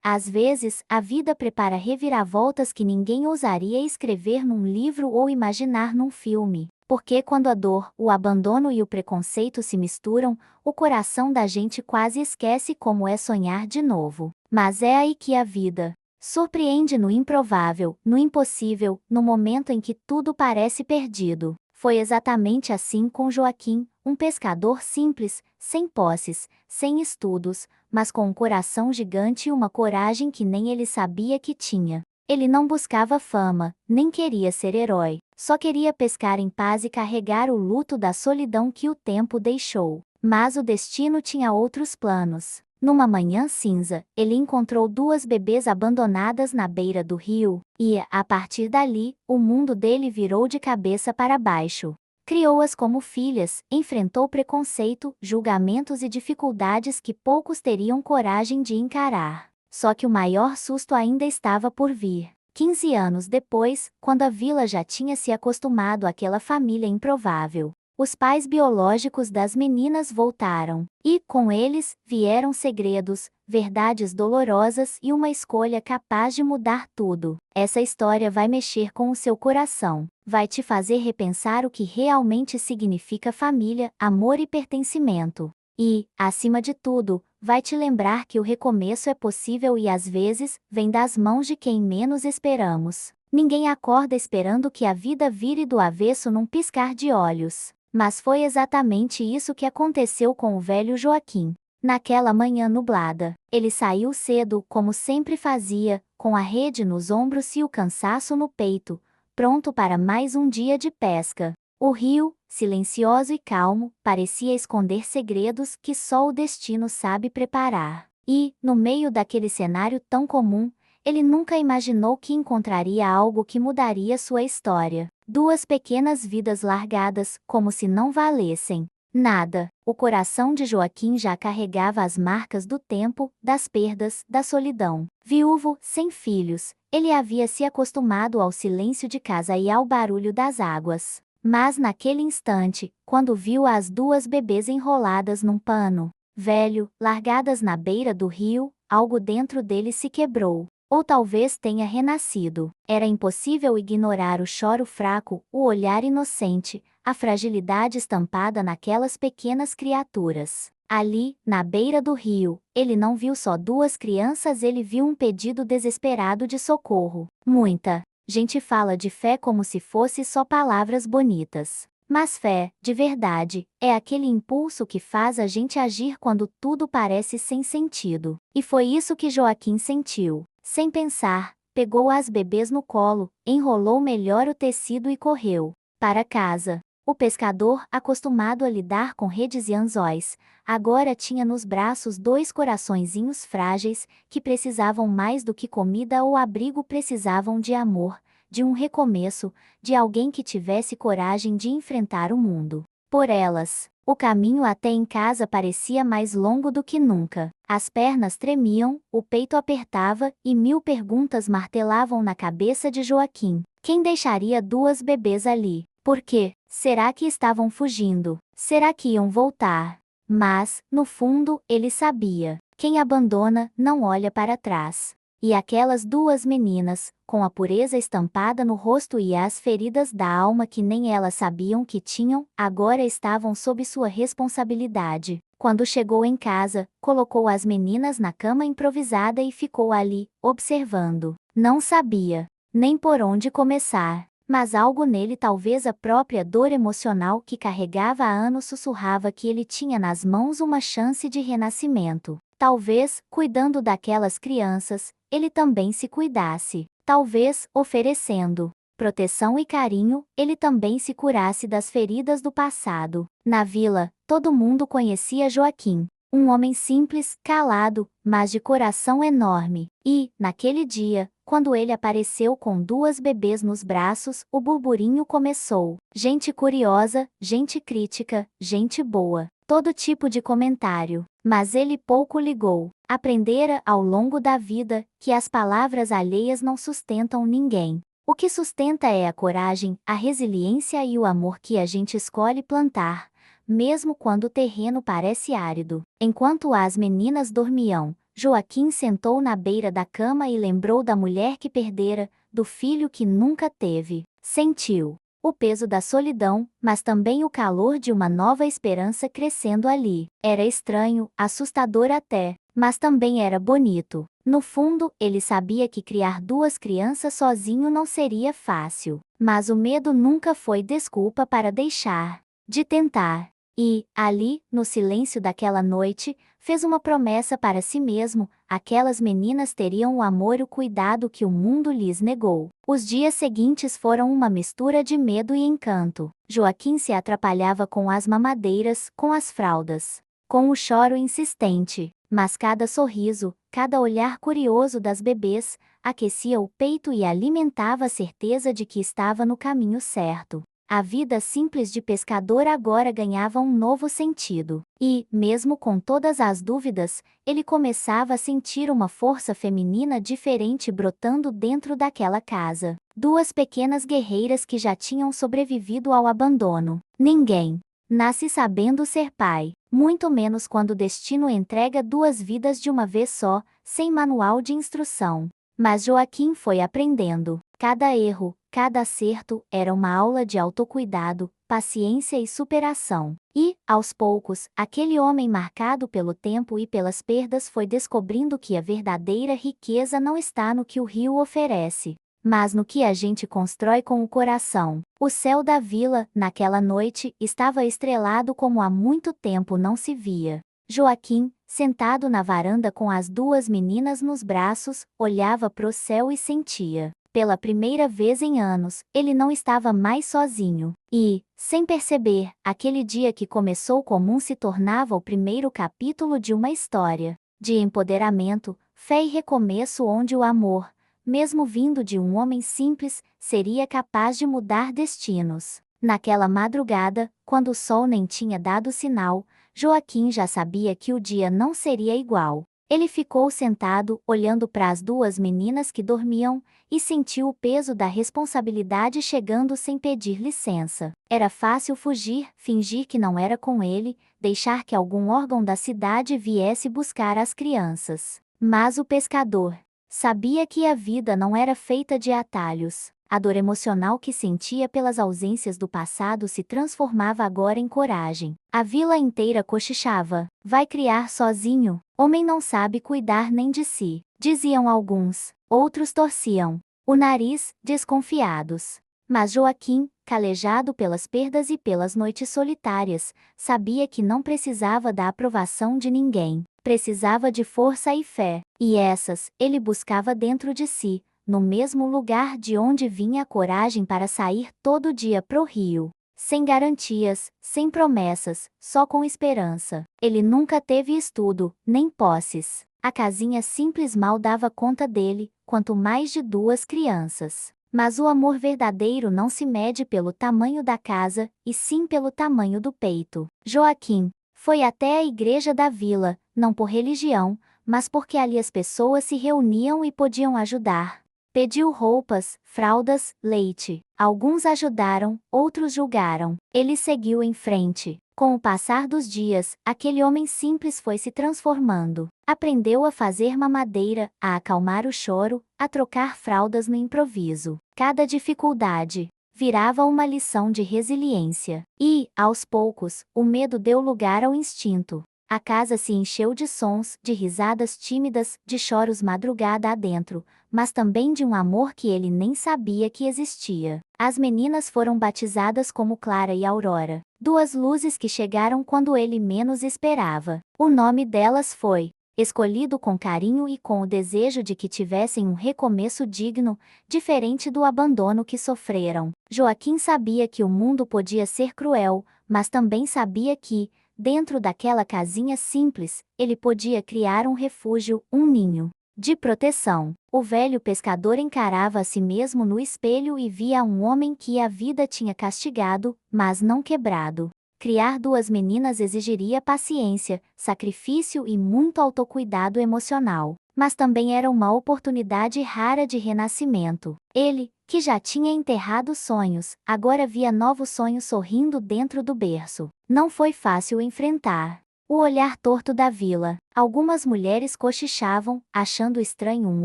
Às vezes, a vida prepara reviravoltas que ninguém ousaria escrever num livro ou imaginar num filme. Porque quando a dor, o abandono e o preconceito se misturam, o coração da gente quase esquece como é sonhar de novo. Mas é aí que a vida surpreende no improvável, no impossível, no momento em que tudo parece perdido. Foi exatamente assim com Joaquim, um pescador simples, sem posses, sem estudos, mas com um coração gigante e uma coragem que nem ele sabia que tinha. Ele não buscava fama, nem queria ser herói, só queria pescar em paz e carregar o luto da solidão que o tempo deixou. Mas o destino tinha outros planos. Numa manhã cinza, ele encontrou duas bebês abandonadas na beira do rio, e, a partir dali, o mundo dele virou de cabeça para baixo. Criou-as como filhas, enfrentou preconceito, julgamentos e dificuldades que poucos teriam coragem de encarar. Só que o maior susto ainda estava por vir. 15 anos depois, quando a vila já tinha se acostumado àquela família improvável, os pais biológicos das meninas voltaram, e, com eles, vieram segredos, verdades dolorosas e uma escolha capaz de mudar tudo. Essa história vai mexer com o seu coração, vai te fazer repensar o que realmente significa família, amor e pertencimento. E, acima de tudo, vai te lembrar que o recomeço é possível e às vezes, vem das mãos de quem menos esperamos. Ninguém acorda esperando que a vida vire do avesso num piscar de olhos. Mas foi exatamente isso que aconteceu com o velho Joaquim. Naquela manhã nublada, ele saiu cedo, como sempre fazia, com a rede nos ombros e o cansaço no peito, pronto para mais um dia de pesca. O rio, silencioso e calmo, parecia esconder segredos que só o destino sabe preparar. E, no meio daquele cenário tão comum, ele nunca imaginou que encontraria algo que mudaria sua história. Duas pequenas vidas largadas, como se não valessem nada. O coração de Joaquim já carregava as marcas do tempo, das perdas, da solidão. Viúvo, sem filhos, ele havia se acostumado ao silêncio de casa e ao barulho das águas. Mas naquele instante, quando viu as duas bebês enroladas num pano velho, largadas na beira do rio, algo dentro dele se quebrou. Ou talvez tenha renascido. Era impossível ignorar o choro fraco, o olhar inocente, a fragilidade estampada naquelas pequenas criaturas. Ali, na beira do rio, ele não viu só duas crianças, ele viu um pedido desesperado de socorro. Muita gente fala de fé como se fosse só palavras bonitas. Mas fé, de verdade, é aquele impulso que faz a gente agir quando tudo parece sem sentido. E foi isso que Joaquim sentiu. Sem pensar, pegou as bebês no colo, enrolou melhor o tecido e correu para casa. O pescador, acostumado a lidar com redes e anzóis, agora tinha nos braços dois coraçõezinhos frágeis, que precisavam mais do que comida ou abrigo, precisavam de amor, de um recomeço, de alguém que tivesse coragem de enfrentar o mundo. Por elas, o caminho até em casa parecia mais longo do que nunca. As pernas tremiam, o peito apertava e 1000 perguntas martelavam na cabeça de Joaquim. Quem deixaria duas bebês ali? Por quê? Será que estavam fugindo? Será que iam voltar? Mas, no fundo, ele sabia. Quem abandona, não olha para trás. E aquelas duas meninas, com a pureza estampada no rosto e as feridas da alma que nem elas sabiam que tinham, agora estavam sob sua responsabilidade. Quando chegou em casa, colocou as meninas na cama improvisada e ficou ali, observando. Não sabia nem por onde começar, mas algo nele, talvez a própria dor emocional que carregava há anos, sussurrava que ele tinha nas mãos uma chance de renascimento. Talvez, cuidando daquelas crianças, ele também se cuidasse. Talvez, oferecendo proteção e carinho, ele também se curasse das feridas do passado. Na vila, todo mundo conhecia Joaquim. Um homem simples, calado, mas de coração enorme. E, naquele dia, quando ele apareceu com duas bebês nos braços, o burburinho começou. Gente curiosa, gente crítica, gente boa. Todo tipo de comentário. Mas ele pouco ligou. Aprendera, ao longo da vida, que as palavras alheias não sustentam ninguém. O que sustenta é a coragem, a resiliência e o amor que a gente escolhe plantar, mesmo quando o terreno parece árido. Enquanto as meninas dormiam, Joaquim sentou na beira da cama e lembrou da mulher que perdera, do filho que nunca teve. Sentiu o peso da solidão, mas também o calor de uma nova esperança crescendo ali. Era estranho, assustador até, mas também era bonito. No fundo, ele sabia que criar duas crianças sozinho não seria fácil. Mas o medo nunca foi desculpa para deixar de tentar. E, ali, no silêncio daquela noite, fez uma promessa para si mesmo: aquelas meninas teriam o amor e o cuidado que o mundo lhes negou. Os dias seguintes foram uma mistura de medo e encanto. Joaquim se atrapalhava com as mamadeiras, com as fraldas, com o choro insistente, mas cada sorriso, cada olhar curioso das bebês, aquecia o peito e alimentava a certeza de que estava no caminho certo. A vida simples de pescador agora ganhava um novo sentido. E, mesmo com todas as dúvidas, ele começava a sentir uma força feminina diferente brotando dentro daquela casa. Duas pequenas guerreiras que já tinham sobrevivido ao abandono. Ninguém nasce sabendo ser pai, muito menos quando o destino entrega duas vidas de uma vez só, sem manual de instrução. Mas Joaquim foi aprendendo. Cada erro, cada acerto, era uma aula de autocuidado, paciência e superação. E, aos poucos, aquele homem marcado pelo tempo e pelas perdas foi descobrindo que a verdadeira riqueza não está no que o rio oferece, mas no que a gente constrói com o coração. O céu da vila, naquela noite, estava estrelado como há muito tempo não se via. Joaquim, sentado na varanda com as duas meninas nos braços, olhava pro céu e sentia. Pela primeira vez em anos, ele não estava mais sozinho. E, sem perceber, aquele dia que começou comum se tornava o primeiro capítulo de uma história de empoderamento, fé e recomeço onde o amor, mesmo vindo de um homem simples, seria capaz de mudar destinos. Naquela madrugada, quando o sol nem tinha dado sinal, Joaquim já sabia que o dia não seria igual. Ele ficou sentado, olhando para as duas meninas que dormiam, e sentiu o peso da responsabilidade chegando sem pedir licença. Era fácil fugir, fingir que não era com ele, deixar que algum órgão da cidade viesse buscar as crianças. Mas o pescador sabia que a vida não era feita de atalhos. A dor emocional que sentia pelas ausências do passado se transformava agora em coragem. A vila inteira cochichava: vai criar sozinho, homem não sabe cuidar nem de si, diziam alguns, outros torciam o nariz, desconfiados. Mas Joaquim, calejado pelas perdas e pelas noites solitárias, sabia que não precisava da aprovação de ninguém, precisava de força e fé, e essas, ele buscava dentro de si, no mesmo lugar de onde vinha a coragem para sair todo dia pro rio. Sem garantias, sem promessas, só com esperança. Ele nunca teve estudo, nem posses. A casinha simples mal dava conta dele, quanto mais de duas crianças. Mas o amor verdadeiro não se mede pelo tamanho da casa, e sim pelo tamanho do peito. Joaquim foi até a igreja da vila, não por religião, mas porque ali as pessoas se reuniam e podiam ajudar. Pediu roupas, fraldas, leite. Alguns ajudaram, outros julgaram. Ele seguiu em frente. Com o passar dos dias, aquele homem simples foi se transformando. Aprendeu a fazer mamadeira, a acalmar o choro, a trocar fraldas no improviso. Cada dificuldade virava uma lição de resiliência. E, aos poucos, o medo deu lugar ao instinto. A casa se encheu de sons, de risadas tímidas, de choros madrugada adentro, mas também de um amor que ele nem sabia que existia. As meninas foram batizadas como Clara e Aurora, duas luzes que chegaram quando ele menos esperava. O nome delas foi escolhido com carinho e com o desejo de que tivessem um recomeço digno, diferente do abandono que sofreram. Joaquim sabia que o mundo podia ser cruel, mas também sabia que, dentro daquela casinha simples, ele podia criar um refúgio, um ninho de proteção. O velho pescador encarava a si mesmo no espelho e via um homem que a vida tinha castigado, mas não quebrado. Criar duas meninas exigiria paciência, sacrifício e muito autocuidado emocional, mas também era uma oportunidade rara de renascimento. Ele, que já tinha enterrado sonhos, agora via novos sonhos sorrindo dentro do berço. Não foi fácil enfrentar O olhar torto da vila. Algumas mulheres cochichavam, achando estranho um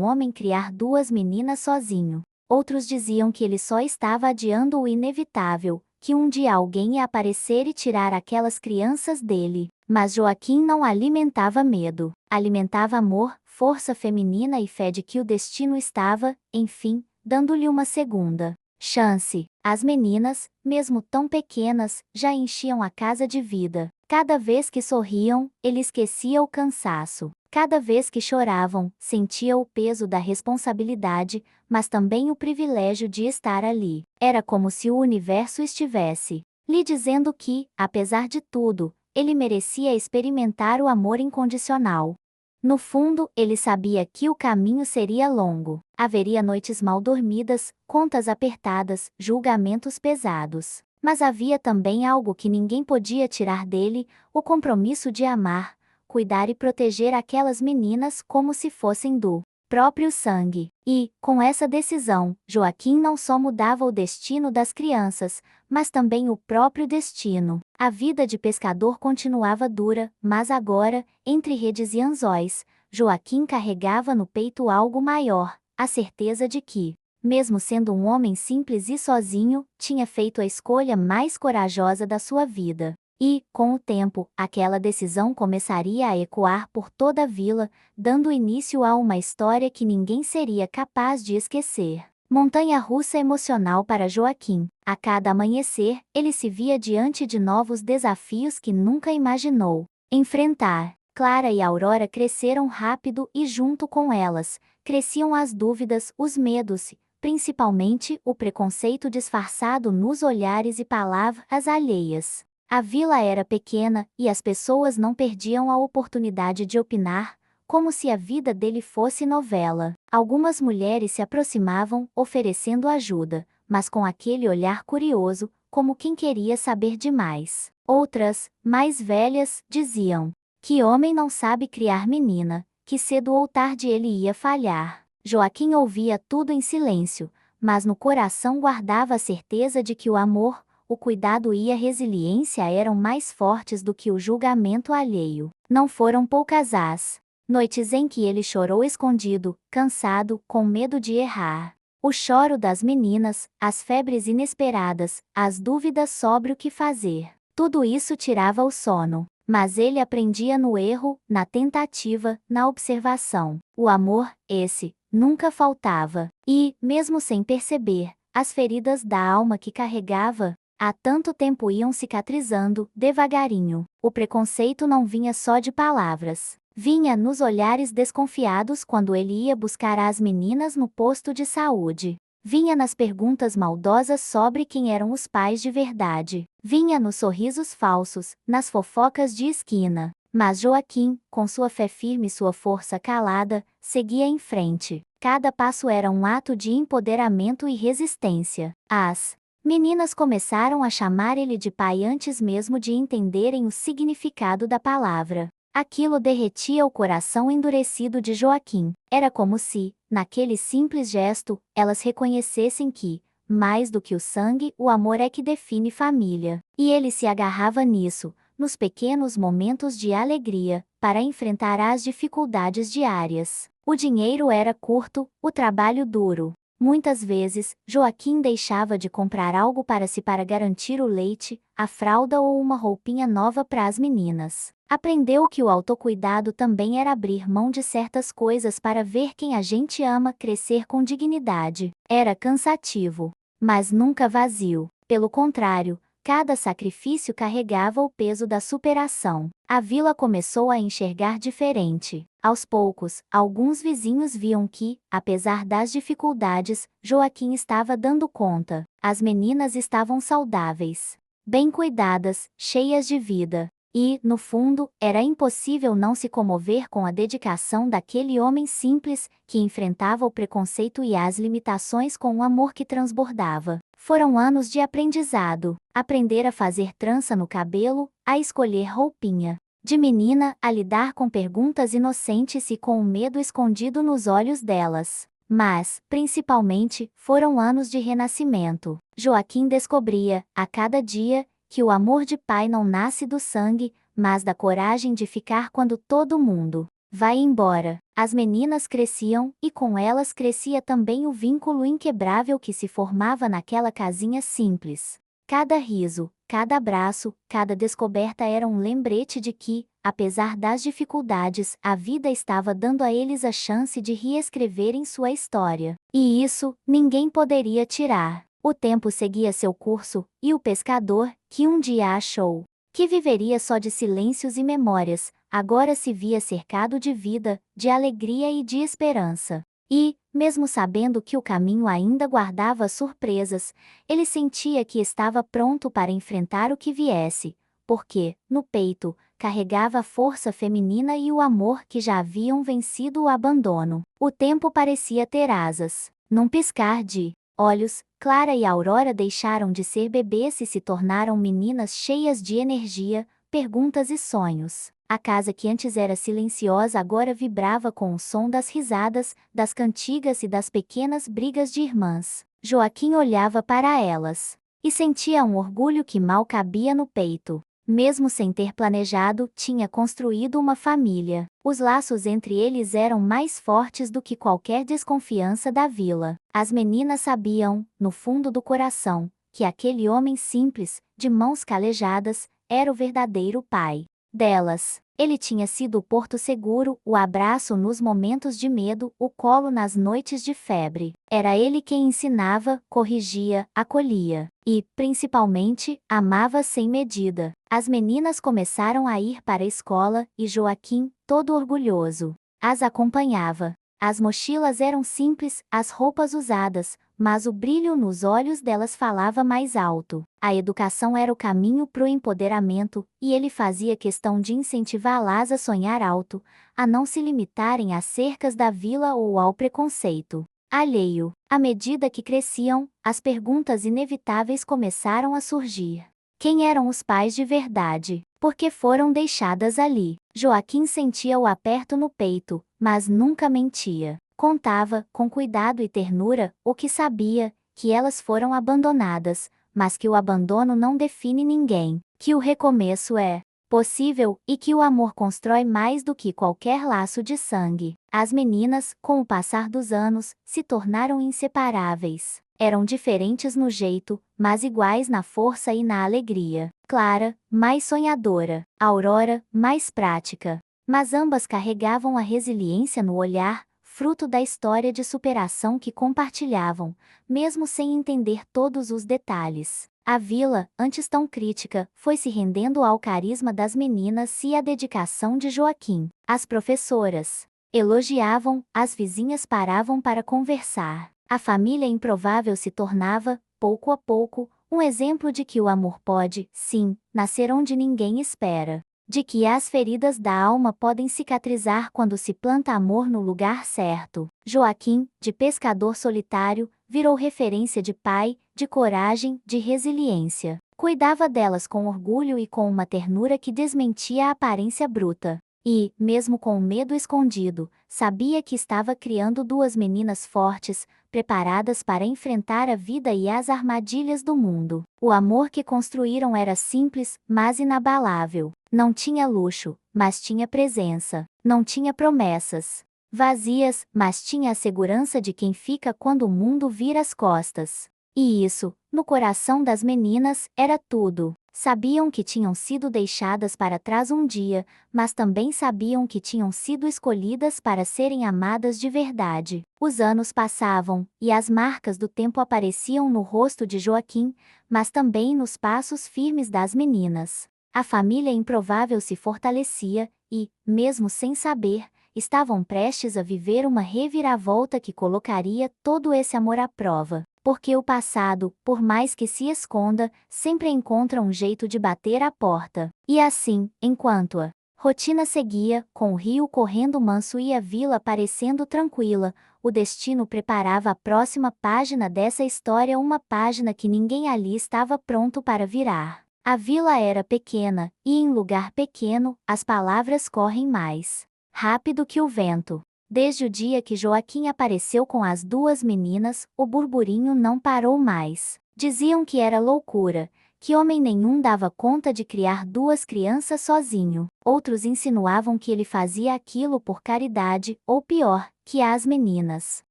homem criar duas meninas sozinho. Outros diziam que ele só estava adiando o inevitável, que um dia alguém ia aparecer e tirar aquelas crianças dele. Mas Joaquim não alimentava medo. Alimentava amor, força feminina e fé de que o destino estava, enfim, dando-lhe uma segunda chance. As meninas, mesmo tão pequenas, já enchiam a casa de vida. Cada vez que sorriam, ele esquecia o cansaço. Cada vez que choravam, sentia o peso da responsabilidade, mas também o privilégio de estar ali. Era como se o universo estivesse lhe dizendo que, apesar de tudo, ele merecia experimentar o amor incondicional. No fundo, ele sabia que o caminho seria longo. Haveria noites mal dormidas, contas apertadas, julgamentos pesados. Mas havia também algo que ninguém podia tirar dele: o compromisso de amar, cuidar e proteger aquelas meninas como se fossem do próprio sangue. E, com essa decisão, Joaquim não só mudava o destino das crianças, mas também o próprio destino. A vida de pescador continuava dura, mas agora, entre redes e anzóis, Joaquim carregava no peito algo maior: a certeza de que, mesmo sendo um homem simples e sozinho, tinha feito a escolha mais corajosa da sua vida. E, com o tempo, aquela decisão começaria a ecoar por toda a vila, dando início a uma história que ninguém seria capaz de esquecer. Montanha-russa emocional para Joaquim. A cada amanhecer, ele se via diante de novos desafios que nunca imaginou enfrentar. Clara e Aurora cresceram rápido e, junto com elas, cresciam as dúvidas, os medos, principalmente o preconceito disfarçado nos olhares e palavras alheias. A vila era pequena, e as pessoas não perdiam a oportunidade de opinar, como se a vida dele fosse novela. Algumas mulheres se aproximavam, oferecendo ajuda, mas com aquele olhar curioso, como quem queria saber demais. Outras, mais velhas, diziam: que homem não sabe criar menina, que cedo ou tarde ele ia falhar. Joaquim ouvia tudo em silêncio, mas no coração guardava a certeza de que o amor, o cuidado e a resiliência eram mais fortes do que o julgamento alheio. Não foram poucas as noites em que ele chorou escondido, cansado, com medo de errar. O choro das meninas, as febres inesperadas, as dúvidas sobre o que fazer. Tudo isso tirava o sono. Mas ele aprendia no erro, na tentativa, na observação. O amor, esse, nunca faltava. E, mesmo sem perceber, as feridas da alma que carregava há tanto tempo iam cicatrizando, devagarinho. O preconceito não vinha só de palavras. Vinha nos olhares desconfiados quando ele ia buscar as meninas no posto de saúde. Vinha nas perguntas maldosas sobre quem eram os pais de verdade. Vinha nos sorrisos falsos, nas fofocas de esquina. Mas Joaquim, com sua fé firme e sua força calada, seguia em frente. Cada passo era um ato de empoderamento e resistência. As meninas começaram a chamar ele de pai antes mesmo de entenderem o significado da palavra. Aquilo derretia o coração endurecido de Joaquim. Era como se, naquele simples gesto, elas reconhecessem que, mais do que o sangue, o amor é que define família. E ele se agarrava nisso, nos pequenos momentos de alegria, para enfrentar as dificuldades diárias. O dinheiro era curto, o trabalho duro. Muitas vezes, Joaquim deixava de comprar algo para garantir o leite, a fralda ou uma roupinha nova para as meninas. Aprendeu que o autocuidado também era abrir mão de certas coisas para ver quem a gente ama crescer com dignidade. Era cansativo, mas nunca vazio. Pelo contrário, cada sacrifício carregava o peso da superação. A vila começou a enxergar diferente. Aos poucos, alguns vizinhos viam que, apesar das dificuldades, Joaquim estava dando conta. As meninas estavam saudáveis, bem cuidadas, cheias de vida. E, no fundo, era impossível não se comover com a dedicação daquele homem simples, que enfrentava o preconceito e as limitações com um amor que transbordava. Foram anos de aprendizado. Aprender a fazer trança no cabelo, a escolher roupinha de menina, a lidar com perguntas inocentes e com o medo escondido nos olhos delas. Mas, principalmente, foram anos de renascimento. Joaquim descobria, a cada dia, que o amor de pai não nasce do sangue, mas da coragem de ficar quando todo mundo vai embora. As meninas cresciam, e com elas crescia também o vínculo inquebrável que se formava naquela casinha simples. Cada riso, cada abraço, cada descoberta era um lembrete de que, apesar das dificuldades, a vida estava dando a eles a chance de reescreverem sua história. E isso, ninguém poderia tirar. O tempo seguia seu curso, e o pescador, que um dia achou que viveria só de silêncios e memórias, agora se via cercado de vida, de alegria e de esperança. E, mesmo sabendo que o caminho ainda guardava surpresas, ele sentia que estava pronto para enfrentar o que viesse, porque, no peito, carregava a força feminina e o amor que já haviam vencido o abandono. O tempo parecia ter asas. Num piscar de olhos, Clara e Aurora deixaram de ser bebês e se tornaram meninas cheias de energia, perguntas e sonhos. A casa que antes era silenciosa agora vibrava com o som das risadas, das cantigas e das pequenas brigas de irmãs. Joaquim olhava para elas e sentia um orgulho que mal cabia no peito. Mesmo sem ter planejado, tinha construído uma família. Os laços entre eles eram mais fortes do que qualquer desconfiança da vila. As meninas sabiam, no fundo do coração, que aquele homem simples, de mãos calejadas, era o verdadeiro pai delas. Ele tinha sido o porto seguro, o abraço nos momentos de medo, o colo nas noites de febre. Era ele quem ensinava, corrigia, acolhia e, principalmente, amava sem medida. As meninas começaram a ir para a escola, e Joaquim, todo orgulhoso, as acompanhava. As mochilas eram simples, as roupas usadas, mas o brilho nos olhos delas falava mais alto. A educação era o caminho para o empoderamento, e ele fazia questão de incentivá-las a sonhar alto, a não se limitarem às cercas da vila ou ao preconceito alheio. À medida que cresciam, as perguntas inevitáveis começaram a surgir. Quem eram os pais de verdade? Por que foram deixadas ali? Joaquim sentia o aperto no peito, mas nunca mentia. Contava, com cuidado e ternura, o que sabia, que elas foram abandonadas, mas que o abandono não define ninguém, que o recomeço é possível, e que o amor constrói mais do que qualquer laço de sangue. As meninas, com o passar dos anos, se tornaram inseparáveis. Eram diferentes no jeito, mas iguais na força e na alegria. Clara, mais sonhadora. Aurora, mais prática. Mas ambas carregavam a resiliência no olhar, fruto da história de superação que compartilhavam, mesmo sem entender todos os detalhes. A vila, antes tão crítica, foi se rendendo ao carisma das meninas e à dedicação de Joaquim. As professoras elogiavam, as vizinhas paravam para conversar. A família improvável se tornava, pouco a pouco, um exemplo de que o amor pode, sim, nascer onde ninguém espera. De que as feridas da alma podem cicatrizar quando se planta amor no lugar certo. Joaquim, de pescador solitário, virou referência de pai, de coragem, de resiliência. Cuidava delas com orgulho e com uma ternura que desmentia a aparência bruta. E, mesmo com o medo escondido, sabia que estava criando duas meninas fortes, preparadas para enfrentar a vida e as armadilhas do mundo. O amor que construíram era simples, mas inabalável. Não tinha luxo, mas tinha presença. Não tinha promessas vazias, mas tinha a segurança de quem fica quando o mundo vira as costas. E isso, no coração das meninas, era tudo. Sabiam que tinham sido deixadas para trás um dia, mas também sabiam que tinham sido escolhidas para serem amadas de verdade. Os anos passavam, e as marcas do tempo apareciam no rosto de Joaquim, mas também nos passos firmes das meninas. A família improvável se fortalecia, e, mesmo sem saber, estavam prestes a viver uma reviravolta que colocaria todo esse amor à prova. Porque o passado, por mais que se esconda, sempre encontra um jeito de bater à porta. E assim, enquanto a rotina seguia, com o rio correndo manso e a vila parecendo tranquila, o destino preparava a próxima página dessa história, uma página que ninguém ali estava pronto para virar. A vila era pequena, e em lugar pequeno, as palavras correm mais rápido que o vento. Desde o dia que Joaquim apareceu com as duas meninas, o burburinho não parou mais. Diziam que era loucura, que homem nenhum dava conta de criar 2 crianças sozinho. Outros insinuavam que ele fazia aquilo por caridade, ou pior, que as meninas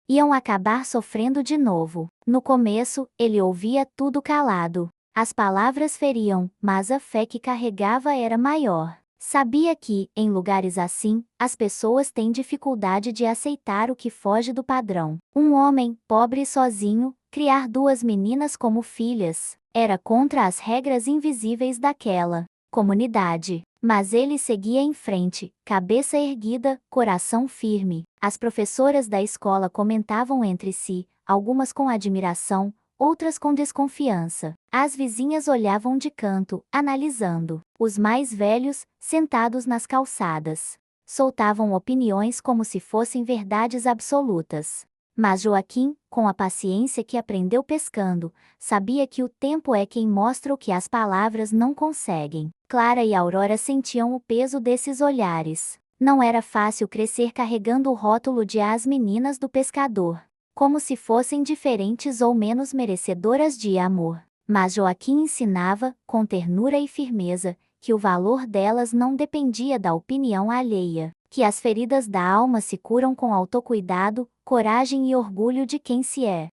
iam acabar sofrendo de novo. No começo, ele ouvia tudo calado. As palavras feriam, mas a fé que carregava era maior. Sabia que, em lugares assim, as pessoas têm dificuldade de aceitar o que foge do padrão. Um homem, pobre e sozinho, criar 2 meninas como filhas, era contra as regras invisíveis daquela comunidade. Mas ele seguia em frente, cabeça erguida, coração firme. As professoras da escola comentavam entre si, algumas com admiração, outras com desconfiança. As vizinhas olhavam de canto, analisando. Os mais velhos, sentados nas calçadas, soltavam opiniões como se fossem verdades absolutas. Mas Joaquim, com a paciência que aprendeu pescando, sabia que o tempo é quem mostra o que as palavras não conseguem. Clara e Aurora sentiam o peso desses olhares. Não era fácil crescer carregando o rótulo de as meninas do pescador, como se fossem diferentes ou menos merecedoras de amor. Mas Joaquim ensinava, com ternura e firmeza, que o valor delas não dependia da opinião alheia, que as feridas da alma se curam com autocuidado, coragem e orgulho de quem se é.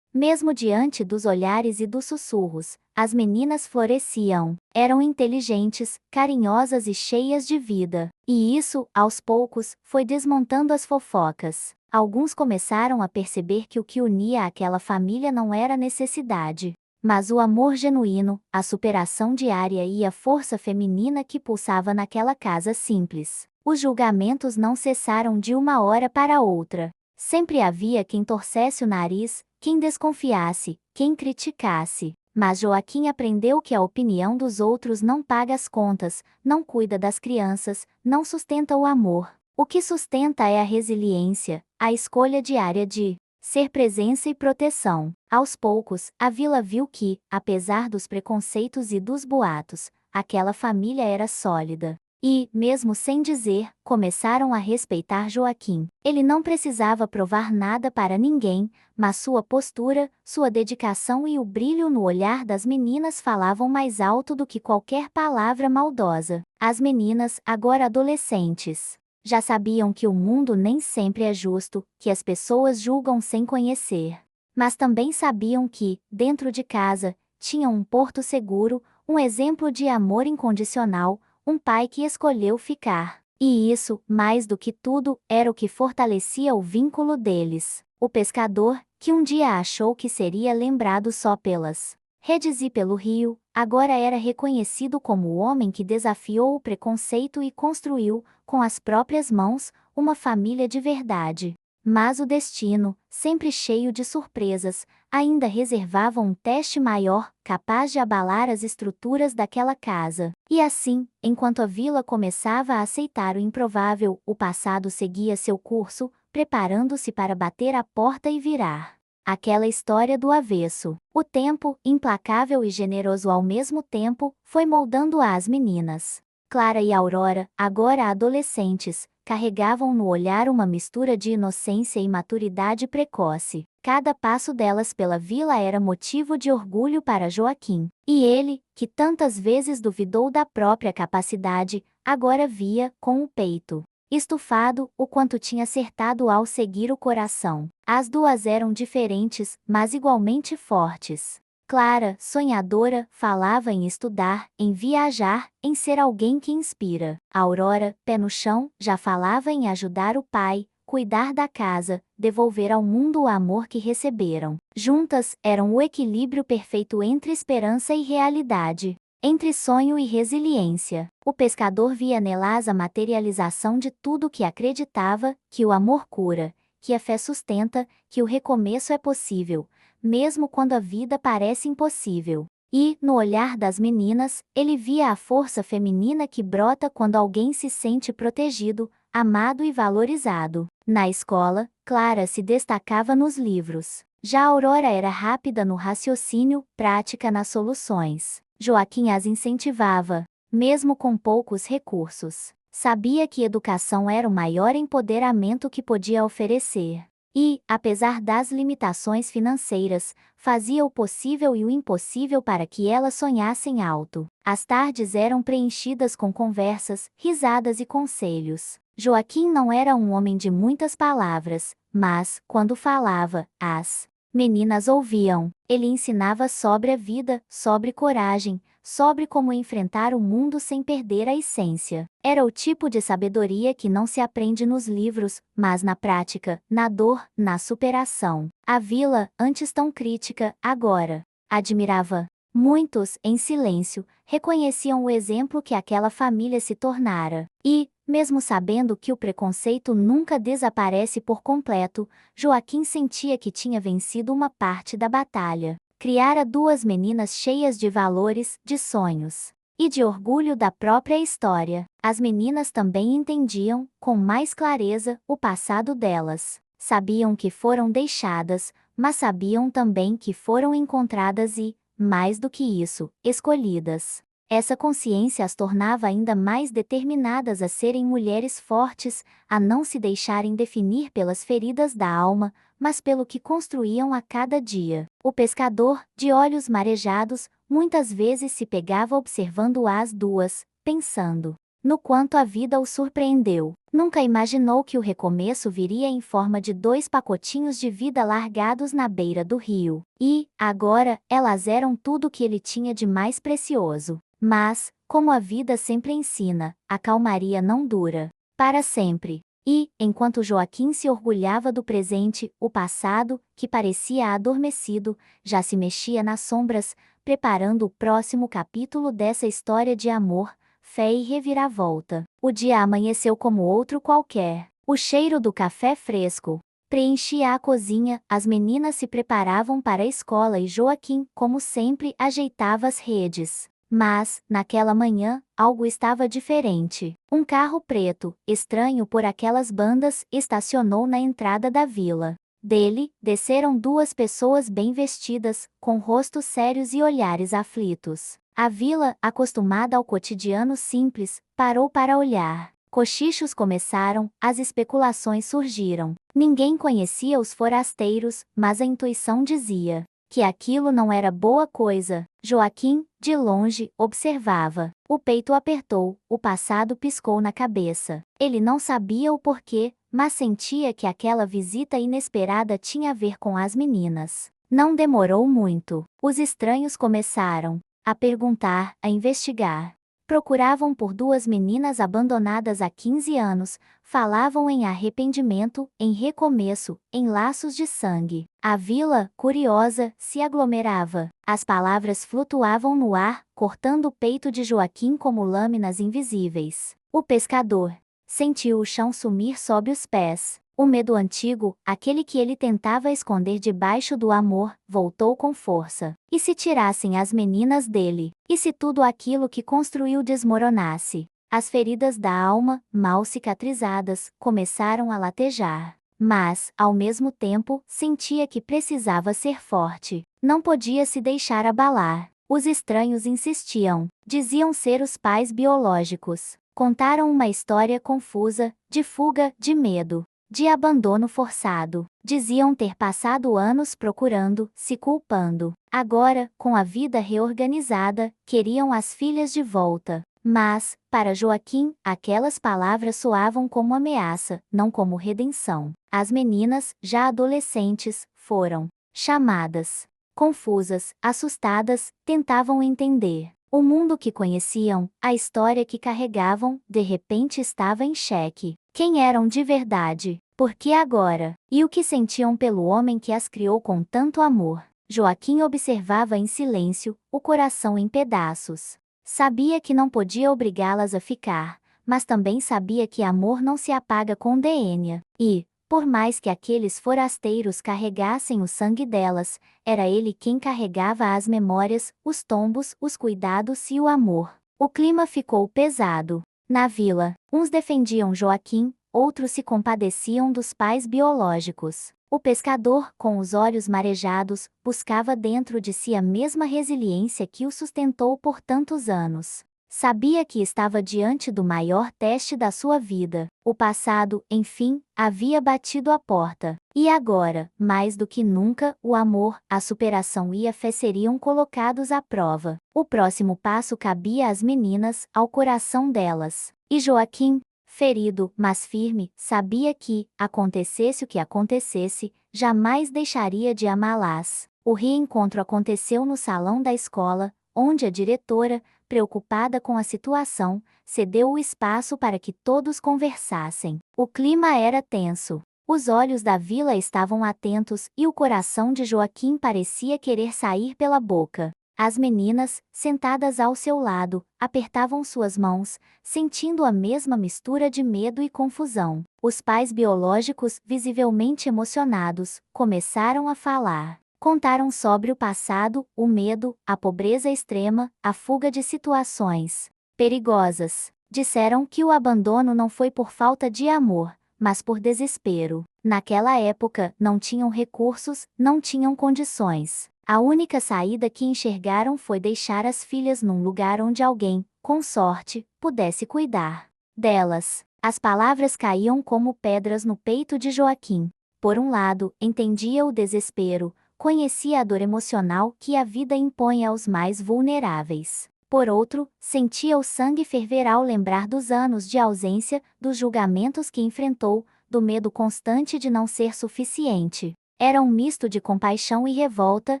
Mesmo diante dos olhares e dos sussurros, as meninas floresciam. Eram inteligentes, carinhosas e cheias de vida. E isso, aos poucos, foi desmontando as fofocas. Alguns começaram a perceber que o que unia aquela família não era necessidade, mas o amor genuíno, a superação diária e a força feminina que pulsava naquela casa simples. Os julgamentos não cessaram de uma hora para outra. Sempre havia quem torcesse o nariz, quem desconfiasse, quem criticasse. Mas Joaquim aprendeu que a opinião dos outros não paga as contas, não cuida das crianças, não sustenta o amor. O que sustenta é a resiliência, a escolha diária de ser presença e proteção. Aos poucos, a vila viu que, apesar dos preconceitos e dos boatos, aquela família era sólida. E, mesmo sem dizer, começaram a respeitar Joaquim. Ele não precisava provar nada para ninguém, mas sua postura, sua dedicação e o brilho no olhar das meninas falavam mais alto do que qualquer palavra maldosa. As meninas, agora adolescentes, já sabiam que o mundo nem sempre é justo, que as pessoas julgam sem conhecer. Mas também sabiam que, dentro de casa, tinham um porto seguro, um exemplo de amor incondicional, um pai que escolheu ficar. E isso, mais do que tudo, era o que fortalecia o vínculo deles. O pescador, que um dia achou que seria lembrado só pelas redes e pelo rio, agora era reconhecido como o homem que desafiou o preconceito e construiu, com as próprias mãos, uma família de verdade. Mas o destino, sempre cheio de surpresas, ainda reservava um teste maior, capaz de abalar as estruturas daquela casa. E assim, enquanto a vila começava a aceitar o improvável, o passado seguia seu curso, preparando-se para bater a porta e virar aquela história do avesso. O tempo, implacável e generoso ao mesmo tempo, foi moldando as meninas. Clara e Aurora, agora adolescentes, carregavam no olhar uma mistura de inocência e maturidade precoce. Cada passo delas pela vila era motivo de orgulho para Joaquim. E ele, que tantas vezes duvidou da própria capacidade, agora via, com o peito estufado, o quanto tinha acertado ao seguir o coração. As duas eram diferentes, mas igualmente fortes. Clara, sonhadora, falava em estudar, em viajar, em ser alguém que inspira. Aurora, pé no chão, já falava em ajudar o pai, cuidar da casa, devolver ao mundo o amor que receberam. Juntas, eram o equilíbrio perfeito entre esperança e realidade, entre sonho e resiliência. O pescador via nelas a materialização de tudo que acreditava, que o amor cura, que a fé sustenta, que o recomeço é possível, mesmo quando a vida parece impossível. E, no olhar das meninas, ele via a força feminina que brota quando alguém se sente protegido, amado e valorizado. Na escola, Clara se destacava nos livros. Já Aurora era rápida no raciocínio, prática nas soluções. Joaquim as incentivava, mesmo com poucos recursos. Sabia que educação era o maior empoderamento que podia oferecer. E, apesar das limitações financeiras, fazia o possível e o impossível para que elas sonhassem alto. As tardes eram preenchidas com conversas, risadas e conselhos. Joaquim não era um homem de muitas palavras, mas, quando falava, as meninas ouviam. Ele ensinava sobre a vida, sobre coragem, sobre como enfrentar o mundo sem perder a essência. Era o tipo de sabedoria que não se aprende nos livros, mas na prática, na dor, na superação. A vila, antes tão crítica, agora admirava. Muitos, em silêncio, reconheciam o exemplo que aquela família se tornara. E, mesmo sabendo que o preconceito nunca desaparece por completo, Joaquim sentia que tinha vencido uma parte da batalha. Criara duas meninas cheias de valores, de sonhos e de orgulho da própria história. As meninas também entendiam, com mais clareza, o passado delas. Sabiam que foram deixadas, mas sabiam também que foram encontradas e, mais do que isso, escolhidas. Essa consciência as tornava ainda mais determinadas a serem mulheres fortes, a não se deixarem definir pelas feridas da alma, mas pelo que construíam a cada dia. O pescador, de olhos marejados, muitas vezes se pegava observando as duas, pensando no quanto a vida o surpreendeu. Nunca imaginou que o recomeço viria em forma de 2 pacotinhos de vida largados na beira do rio. E, agora, elas eram tudo o que ele tinha de mais precioso. Mas, como a vida sempre ensina, a calmaria não dura para sempre. E, enquanto Joaquim se orgulhava do presente, o passado, que parecia adormecido, já se mexia nas sombras, preparando o próximo capítulo dessa história de amor, fé e reviravolta. O dia amanheceu como outro qualquer. O cheiro do café fresco preenchia a cozinha, as meninas se preparavam para a escola e Joaquim, como sempre, ajeitava as redes. Mas, naquela manhã, algo estava diferente. Um carro preto, estranho por aquelas bandas, estacionou na entrada da vila. Dele, desceram 2 pessoas bem vestidas, com rostos sérios e olhares aflitos. A vila, acostumada ao cotidiano simples, parou para olhar. Cochichos começaram, as especulações surgiram. Ninguém conhecia os forasteiros, mas a intuição dizia que aquilo não era boa coisa. Joaquim, de longe, observava. O peito apertou, o passado piscou na cabeça. Ele não sabia o porquê, mas sentia que aquela visita inesperada tinha a ver com as meninas. Não demorou muito. Os estranhos começaram a perguntar, a investigar. Procuravam por 2 meninas abandonadas há 15 anos, falavam em arrependimento, em recomeço, em laços de sangue. A vila, curiosa, se aglomerava. As palavras flutuavam no ar, cortando o peito de Joaquim como lâminas invisíveis. O pescador sentiu o chão sumir sob os pés. O medo antigo, aquele que ele tentava esconder debaixo do amor, voltou com força. E se tirassem as meninas dele? E se tudo aquilo que construiu desmoronasse? As feridas da alma, mal cicatrizadas, começaram a latejar. Mas, ao mesmo tempo, sentia que precisava ser forte. Não podia se deixar abalar. Os estranhos insistiam. Diziam ser os pais biológicos. Contaram uma história confusa, de fuga, de medo, de abandono forçado. Diziam ter passado anos procurando, se culpando. Agora, com a vida reorganizada, queriam as filhas de volta. Mas, para Joaquim, aquelas palavras soavam como ameaça, não como redenção. As meninas, já adolescentes, foram chamadas. Confusas, assustadas, tentavam entender. O mundo que conheciam, a história que carregavam, de repente estava em xeque. Quem eram de verdade? Por que agora? E o que sentiam pelo homem que as criou com tanto amor? Joaquim observava em silêncio, o coração em pedaços. Sabia que não podia obrigá-las a ficar, mas também sabia que amor não se apaga com DNA. E, por mais que aqueles forasteiros carregassem o sangue delas, era ele quem carregava as memórias, os tombos, os cuidados e o amor. O clima ficou pesado. Na vila, uns defendiam Joaquim, outros se compadeciam dos pais biológicos. O pescador, com os olhos marejados, buscava dentro de si a mesma resiliência que o sustentou por tantos anos. Sabia que estava diante do maior teste da sua vida. O passado, enfim, havia batido a porta. E agora, mais do que nunca, o amor, a superação e a fé seriam colocados à prova. O próximo passo cabia às meninas, ao coração delas. E Joaquim, ferido, mas firme, sabia que, acontecesse o que acontecesse, jamais deixaria de amá-las. O reencontro aconteceu no salão da escola, onde a diretora, preocupada com a situação, cedeu o espaço para que todos conversassem. O clima era tenso. Os olhos da vila estavam atentos e o coração de Joaquim parecia querer sair pela boca. As meninas, sentadas ao seu lado, apertavam suas mãos, sentindo a mesma mistura de medo e confusão. Os pais biológicos, visivelmente emocionados, começaram a falar. Contaram sobre o passado, o medo, a pobreza extrema, a fuga de situações perigosas. Disseram que o abandono não foi por falta de amor, mas por desespero. Naquela época, não tinham recursos, não tinham condições. A única saída que enxergaram foi deixar as filhas num lugar onde alguém, com sorte, pudesse cuidar delas. As palavras caíam como pedras no peito de Joaquim. Por um lado, entendia o desespero, conhecia a dor emocional que a vida impõe aos mais vulneráveis. Por outro, sentia o sangue ferver ao lembrar dos anos de ausência, dos julgamentos que enfrentou, do medo constante de não ser suficiente. Era um misto de compaixão e revolta,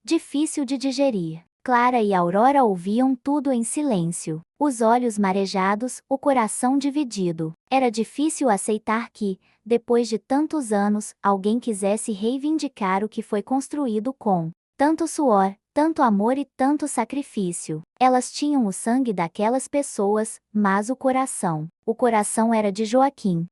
difícil de digerir. Clara e Aurora ouviam tudo em silêncio, os olhos marejados, o coração dividido. Era difícil aceitar que, depois de tantos anos, alguém quisesse reivindicar o que foi construído com tanto suor, tanto amor e tanto sacrifício. Elas tinham o sangue daquelas pessoas, mas o coração era de Joaquim.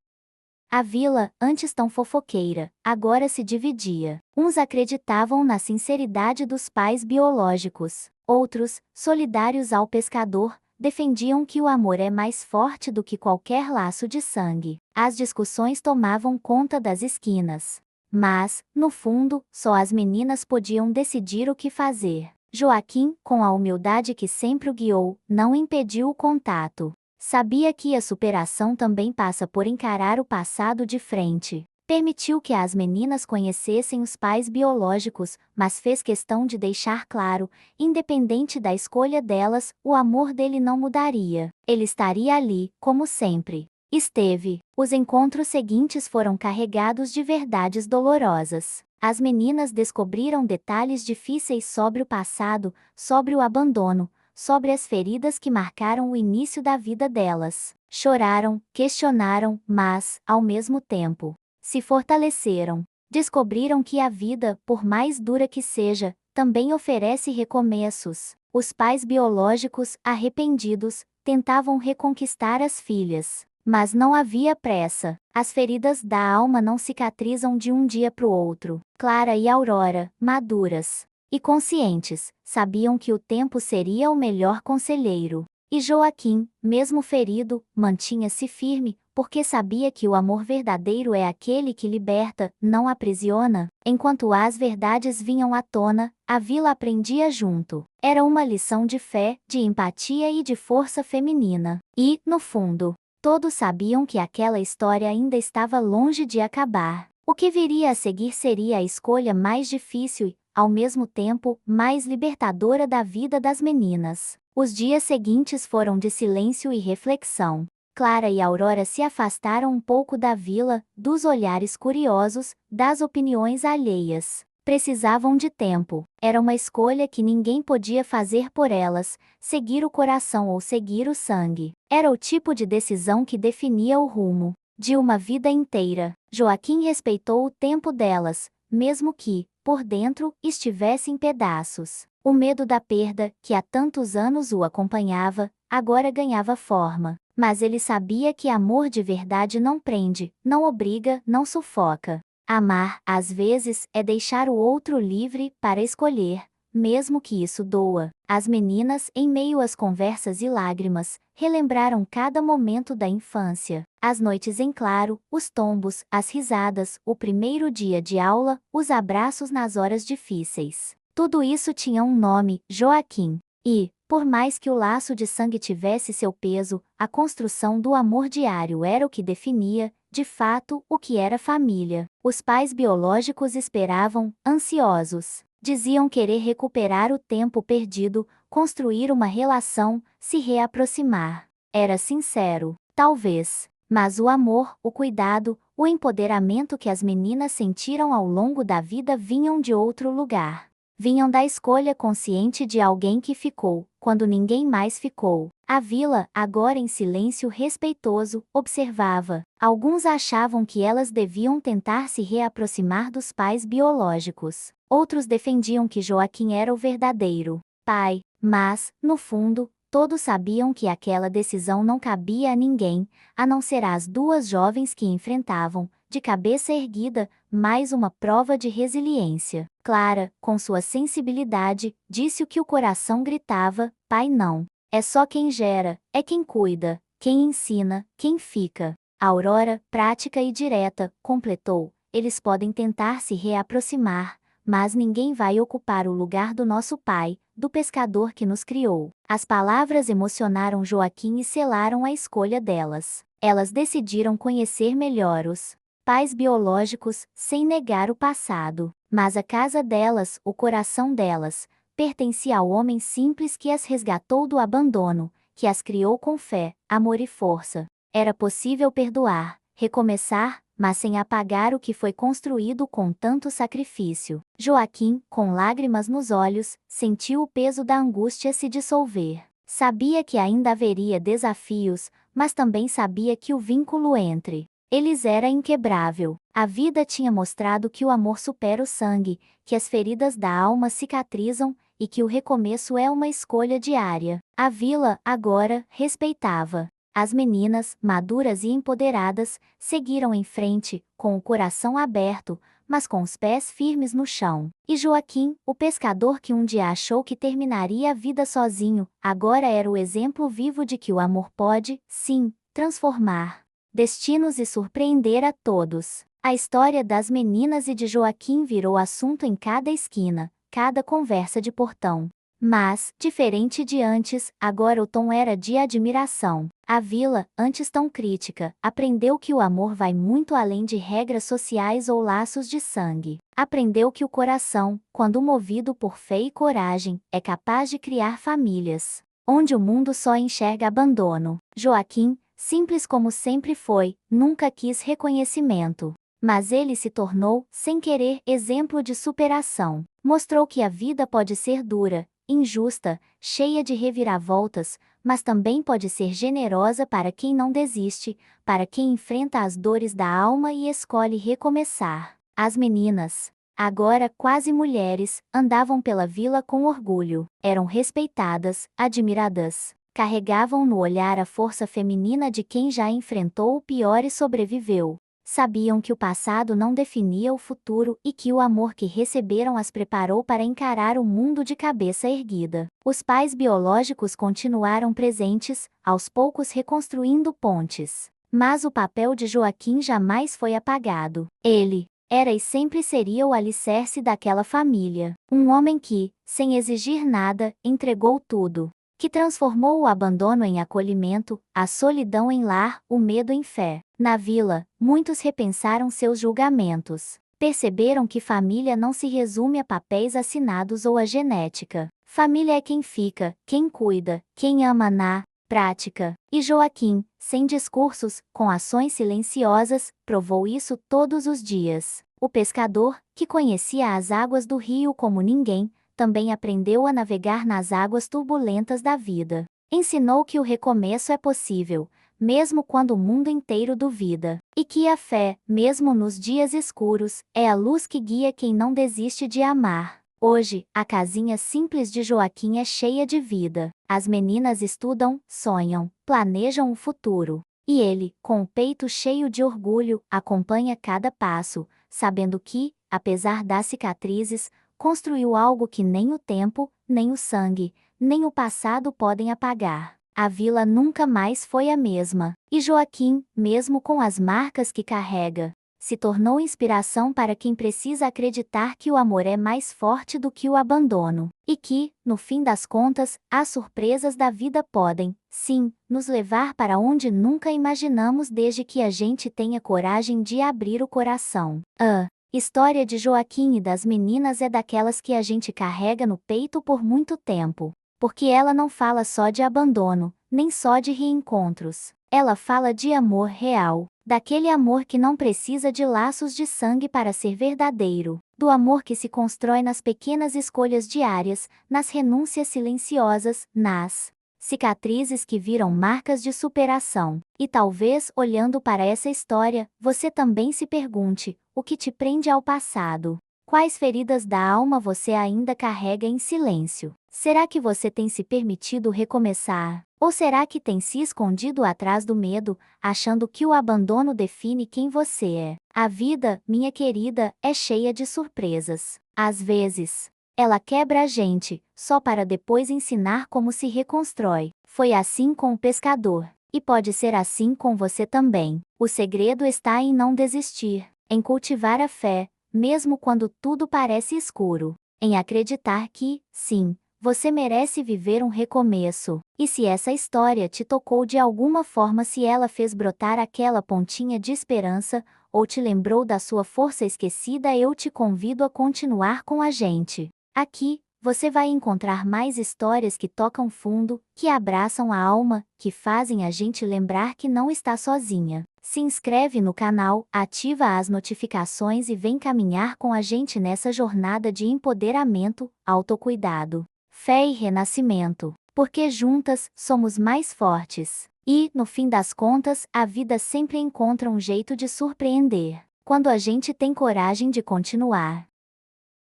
A vila, antes tão fofoqueira, agora se dividia. Uns acreditavam na sinceridade dos pais biológicos. Outros, solidários ao pescador, defendiam que o amor é mais forte do que qualquer laço de sangue. As discussões tomavam conta das esquinas. Mas, no fundo, só as meninas podiam decidir o que fazer. Joaquim, com a humildade que sempre o guiou, não impediu o contato. Sabia que a superação também passa por encarar o passado de frente. Permitiu que as meninas conhecessem os pais biológicos, mas fez questão de deixar claro, independente da escolha delas, o amor dele não mudaria. Ele estaria ali, como sempre esteve. Os encontros seguintes foram carregados de verdades dolorosas. As meninas descobriram detalhes difíceis sobre o passado, sobre o abandono, sobre as feridas que marcaram o início da vida delas. Choraram, questionaram, mas, ao mesmo tempo, se fortaleceram. Descobriram que a vida, por mais dura que seja, também oferece recomeços. Os pais biológicos, arrependidos, tentavam reconquistar as filhas. Mas não havia pressa. As feridas da alma não cicatrizam de um dia para o outro. Clara e Aurora, maduras e conscientes, sabiam que o tempo seria o melhor conselheiro. E Joaquim, mesmo ferido, mantinha-se firme, porque sabia que o amor verdadeiro é aquele que liberta, não aprisiona. Enquanto as verdades vinham à tona, a vila aprendia junto. Era uma lição de fé, de empatia e de força feminina. E, no fundo, todos sabiam que aquela história ainda estava longe de acabar. O que viria a seguir seria a escolha mais difícil e, ao mesmo tempo, mais libertadora da vida das meninas. Os dias seguintes foram de silêncio e reflexão. Clara e Aurora se afastaram um pouco da vila, dos olhares curiosos, das opiniões alheias. Precisavam de tempo. Era uma escolha que ninguém podia fazer por elas, seguir o coração ou seguir o sangue. Era o tipo de decisão que definia o rumo de uma vida inteira. Joaquim respeitou o tempo delas, mesmo que, por dentro, estivesse em pedaços. O medo da perda, que há tantos anos o acompanhava, agora ganhava forma. Mas ele sabia que amor de verdade não prende, não obriga, não sufoca. Amar, às vezes, é deixar o outro livre para escolher, mesmo que isso doa. As meninas, em meio às conversas e lágrimas, relembraram cada momento da infância. As noites em claro, os tombos, as risadas, o primeiro dia de aula, os abraços nas horas difíceis. Tudo isso tinha um nome, Joaquim. E, Por mais que o laço de sangue tivesse seu peso, a construção do amor diário era o que definia, de fato, o que era família. Os pais biológicos esperavam, ansiosos. Diziam querer recuperar o tempo perdido, construir uma relação, se reaproximar. Era sincero, talvez, mas o amor, o cuidado, o empoderamento que as meninas sentiram ao longo da vida vinham de outro lugar. Vinham da escolha consciente de alguém que ficou, quando ninguém mais ficou. A vila, agora em silêncio respeitoso, observava. Alguns achavam que elas deviam tentar se reaproximar dos pais biológicos. Outros defendiam que Joaquim era o verdadeiro pai, mas, no fundo, todos sabiam que aquela decisão não cabia a ninguém, a não ser às duas jovens que enfrentavam, de cabeça erguida, mais uma prova de resiliência. Clara, com sua sensibilidade, disse o que o coração gritava: pai não. É só quem gera, é quem cuida, quem ensina, quem fica. Aurora, prática e direta, completou: eles podem tentar se reaproximar, mas ninguém vai ocupar o lugar do nosso pai, do pescador que nos criou. As palavras emocionaram Joaquim e selaram a escolha delas. Elas decidiram conhecer melhor os pais biológicos, sem negar o passado. Mas a casa delas, o coração delas, pertencia ao homem simples que as resgatou do abandono, que as criou com fé, amor e força. Era possível perdoar, recomeçar, mas sem apagar o que foi construído com tanto sacrifício. Joaquim, com lágrimas nos olhos, sentiu o peso da angústia se dissolver. Sabia que ainda haveria desafios, mas também sabia que o vínculo entre eles era inquebrável. A vida tinha mostrado que o amor supera o sangue, que as feridas da alma cicatrizam e que o recomeço é uma escolha diária. A vila, agora, respeitava. As meninas, maduras e empoderadas, seguiram em frente, com o coração aberto, mas com os pés firmes no chão. E Joaquim, o pescador que um dia achou que terminaria a vida sozinho, agora era o exemplo vivo de que o amor pode, sim, transformar destinos e surpreender a todos. A história das meninas e de Joaquim virou assunto em cada esquina, cada conversa de portão. Mas, diferente de antes, agora o tom era de admiração. A vila, antes tão crítica, aprendeu que o amor vai muito além de regras sociais ou laços de sangue. Aprendeu que o coração, quando movido por fé e coragem, é capaz de criar famílias onde o mundo só enxerga abandono. Joaquim, simples como sempre foi, nunca quis reconhecimento. Mas ele se tornou, sem querer, exemplo de superação. Mostrou que a vida pode ser dura, injusta, cheia de reviravoltas, mas também pode ser generosa para quem não desiste, para quem enfrenta as dores da alma e escolhe recomeçar. As meninas, agora quase mulheres, andavam pela vila com orgulho. Eram respeitadas, admiradas. Carregavam no olhar a força feminina de quem já enfrentou o pior e sobreviveu. Sabiam que o passado não definia o futuro e que o amor que receberam as preparou para encarar o mundo de cabeça erguida. Os pais biológicos continuaram presentes, aos poucos reconstruindo pontes. Mas o papel de Joaquim jamais foi apagado. Ele era e sempre seria o alicerce daquela família. Um homem que, sem exigir nada, entregou tudo. Que transformou o abandono em acolhimento, a solidão em lar, o medo em fé. Na vila, muitos repensaram seus julgamentos. Perceberam que família não se resume a papéis assinados ou a genética. Família é quem fica, quem cuida, quem ama na prática. E Joaquim, sem discursos, com ações silenciosas, provou isso todos os dias. O pescador, que conhecia as águas do rio como ninguém, também aprendeu a navegar nas águas turbulentas da vida. Ensinou que o recomeço é possível, mesmo quando o mundo inteiro duvida. E que a fé, mesmo nos dias escuros, é a luz que guia quem não desiste de amar. Hoje, a casinha simples de Joaquim é cheia de vida. As meninas estudam, sonham, planejam o futuro. E ele, com o peito cheio de orgulho, acompanha cada passo, sabendo que, apesar das cicatrizes, construiu algo que nem o tempo, nem o sangue, nem o passado podem apagar. A vila nunca mais foi a mesma. E Joaquim, mesmo com as marcas que carrega, se tornou inspiração para quem precisa acreditar que o amor é mais forte do que o abandono, e que, no fim das contas, as surpresas da vida podem, sim, nos levar para onde nunca imaginamos desde que a gente tenha coragem de abrir o coração. A história de Joaquim e das meninas é daquelas que a gente carrega no peito por muito tempo, porque ela não fala só de abandono, nem só de reencontros. Ela fala de amor real, daquele amor que não precisa de laços de sangue para ser verdadeiro, do amor que se constrói nas pequenas escolhas diárias, nas renúncias silenciosas, nas cicatrizes que viram marcas de superação. E talvez, olhando para essa história, você também se pergunte: o que te prende ao passado? Quais feridas da alma você ainda carrega em silêncio? Será que você tem se permitido recomeçar? Ou será que tem se escondido atrás do medo, achando que o abandono define quem você é? A vida, minha querida, é cheia de surpresas. Às vezes, ela quebra a gente, só para depois ensinar como se reconstrói. Foi assim com o pescador. E pode ser assim com você também. O segredo está em não desistir, em cultivar a fé, mesmo quando tudo parece escuro, em acreditar que, sim, você merece viver um recomeço. E se essa história te tocou de alguma forma, se ela fez brotar aquela pontinha de esperança, ou te lembrou da sua força esquecida, eu te convido a continuar com a gente. Aqui, você vai encontrar mais histórias que tocam fundo, que abraçam a alma, que fazem a gente lembrar que não está sozinha. Se inscreve no canal, ativa as notificações e vem caminhar com a gente nessa jornada de empoderamento, autocuidado, fé e renascimento. Porque juntas, somos mais fortes. E, no fim das contas, a vida sempre encontra um jeito de surpreender, quando a gente tem coragem de continuar.